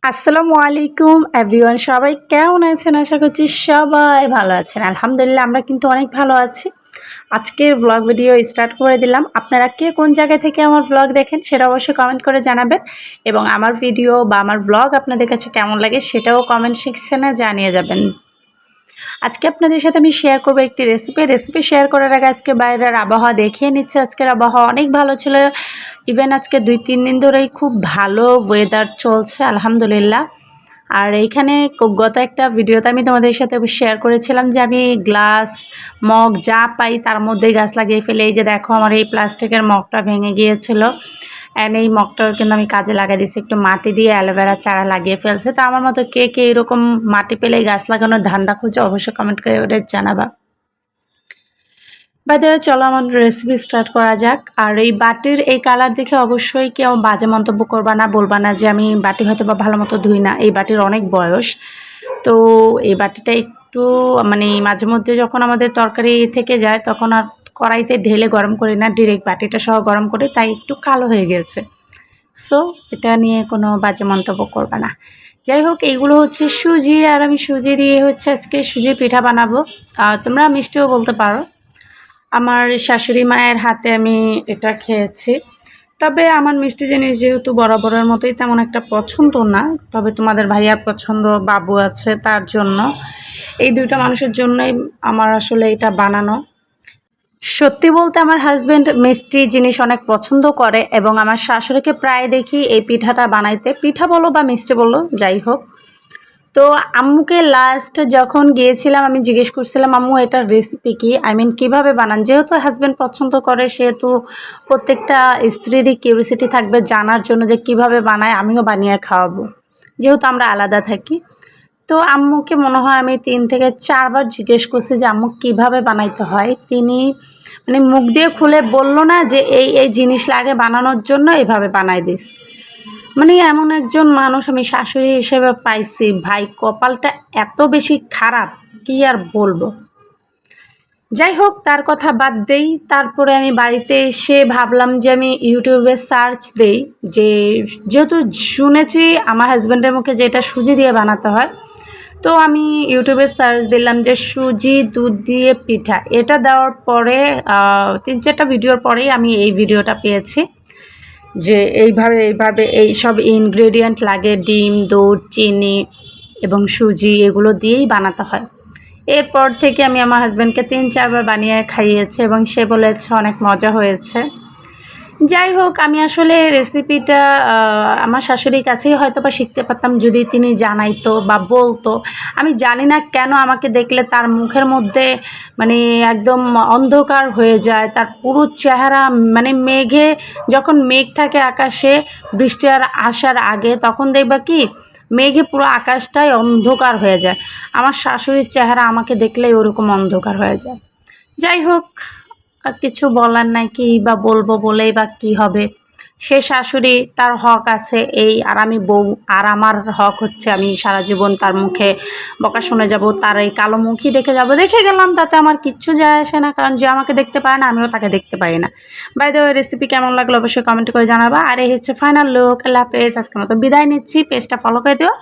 আসসালামু আলাইকুম এভরিওয়ান, সবাই কেমন আছেন? আশা করছি সবাই ভালো আছেন। আলহামদুলিল্লাহ আমরা কিন্তু অনেক ভালো আছি। আজকের ব্লগ ভিডিও স্টার্ট করে দিলাম। আপনারা কে কোন জায়গা থেকে আমার ব্লগ দেখেন সেটা অবশ্যই কমেন্ট করে জানাবেন, এবং আমার ভিডিও বা আমার ব্লগ আপনাদের কাছে কেমন লাগে সেটাও কমেন্ট সেকশনে জানিয়ে যাবেন। আজকে আপনাদের সাথে আমি শেয়ার করব একটি রেসিপি শেয়ার করার আগে আজকে বাইরের আবহাওয়া দেখিয়ে নিচ্ছে। আজকের আবহাওয়া অনেক ভালো ছিল। ইভেন আজকে 2-3 দিন ধরেই খুব ভালো ওয়েদার চলছে আলহামদুলিল্লাহ। আর এইখানে গত একটা ভিডিওতে আমি তোমাদের সাথে শেয়ার করেছিলাম যে আমি গ্লাস, মগ যা পাই তার মধ্যেই গাছ লাগিয়ে ফেলি। এই যে দেখো আমার এই প্লাস্টিকের মগটা ভেঙে গিয়েছিল, অ্যান্ড এই মগটা কিন্তু আমি কাজে লাগাই দিচ্ছি। একটু মাটি দিয়ে অ্যালোভেরা চারা লাগিয়ে ফেলছে। তো আমার মতো কে কে এরকম মাটি পেলেই গাছ লাগানোর ধান্দা খুঁজে অবশ্যই কমেন্ট করে জানাবা। বাই দ্য ওয়ে, চলো আমার রেসিপি স্টার্ট করা যাক। আর এই বাটির এই কালার দেখে অবশ্যই কেউ বাজে মন্তব্য করবা না, বলবা না যে আমি বাটি হয়তো বা ভালো মতো ধুই না। এই বাটির অনেক বয়স। তো এই বাটিটা একটু মানে মাঝে মধ্যে যখন আমাদের তরকারি থেকে যায় তখন আর কড়াইতে ঢেলে গরম করি না, ডিরেক্ট বাটিটা সহ গরম করি, তাই একটু কালো হয়ে গেছে। সো এটা নিয়ে কোনো বাজে মন্তব্য করবা না। যাই হোক, এইগুলো হচ্ছে সুজি, আর আমি সুজি দিয়ে হচ্ছে আজকে সুজির পিঠা বানাবো। তোমরা মিষ্টিও বলতে পারো। আমার শাশুড়ি মায়ের হাতে আমি এটা খেয়েছি। তবে আমার মিষ্টি জিনিস যেহেতু বরাবরের মতোই তেমন একটা পছন্দ না, তবে তোমাদের ভাইয়ার পছন্দ, বাবু আছে তার জন্য, এই দুইটা মানুষের জন্যই আমার আসলে এটা বানানো। সত্যি বলতে আমার হাজব্যান্ড মিষ্টি জিনিস অনেক পছন্দ করে, এবং আমার শাশুড়িকে প্রায় দেখি এই পিঠাটা বানাইতে, পিঠা বলো বা মিষ্টি বলো যাই হোক। তো আম্মুকে লাস্ট যখন গিয়েছিলাম আমি জিজ্ঞেস করছিলাম, আম্মু এটার রেসিপি কি, কীভাবে বানান। যেহেতু হাজব্যান্ড পছন্দ করে সেহেতু প্রত্যেকটা স্ত্রীরই কিউরিসিটি থাকবে জানার জন্য যে কিভাবে বানায়, আমিও বানিয়ে খাওয়াবো, যেহেতু আমরা আলাদা থাকি। তো আম্মুকে মনে হয় আমি 3 থেকে 4 বার জিজ্ঞেস করছি যে আম্মু কীভাবে বানাইতে হয়। তিনি মানে মুখ দিয়ে খুলে বললো না যে এই জিনিস লাগে বানানোর জন্য, এভাবে বানাই দিস। মানে এমন একজন মানুষ আমি শাশুড়ি হিসেবে পাইছি, ভাই কপালটা এত বেশি খারাপ, কি আর বলবো। যাই হোক, তার কথা বাদ দেই। তারপরে আমি বাড়িতে এসে ভাবলাম যে আমি ইউটিউবে সার্চ দেই, যে যেহেতু শুনেছি আমার হাজব্যান্ডের মুখে যে এটা সুজি দিয়ে বানাতে হয়, তো আমি ইউটিউবে সার্চ দিলাম যে সুজি দুধ দিয়ে পিঠা। এটা দেওয়ার পরে 3-4টা ভিডিওর পরেই আমি এই ভিডিওটা পেয়েছি, যে এইভাবে এই সব ইনগ্রেডিয়েন্ট লাগে, ডিম, দুধ, চিনি এবং সুজি, এগুলো দিয়েই বানাতে হয়। এরপর থেকে আমি আমার হাজব্যান্ডকে 3-4 বার বানিয়ে খাইয়েছি এবং সে বলেছে অনেক মজা হয়েছে। যাই হোক, আমি আসলে রেসিপিটা আমার শাশুড়ির কাছেই হয়তো বা শিখতে পারতাম যদি তিনি জানাইতো বা বলতো। আমি জানি না কেন আমাকে দেখলে তার মুখের মধ্যে মানে একদম অন্ধকার হয়ে যায়, তার পুরো চেহারা মানে মেঘে, যখন মেঘ থাকে আকাশে বৃষ্টি আর আসার আগে, তখন দেখবা কি মেঘে পুরো আকাশটাই অন্ধকার হয়ে যায়। আমার শাশুড়ির চেহারা আমাকে দেখলেই ওরকম অন্ধকার হয়ে যায়। যাই হোক, আর কিছু বলার নাই, কি বা বলবো, বলেই বা কি হবে। সে শাশুড়ি, তার হক আছে এই, আর আমি বউ, আর আমার হক হচ্ছে আমি সারা জীবন তার মুখে বকা শুনে যাব, তার এই কালো মুখই দেখে যাব। দেখে গেলাম, তাতে আমার কিচ্ছু যায় আসে না, কারণ যে আমাকে দেখতে পায় না আমিও তাকে দেখতে পাই না। বাই দ্য ওয়ে, রেসিপি কেমন লাগলো অবশ্যই কমেন্ট করে জানাবা। আর এই হচ্ছে ফাইনাল লুক। আল্লাহ হাফেজ, আজকের মতো বিদায় নিচ্ছি। পেজটা ফলো করে দিও।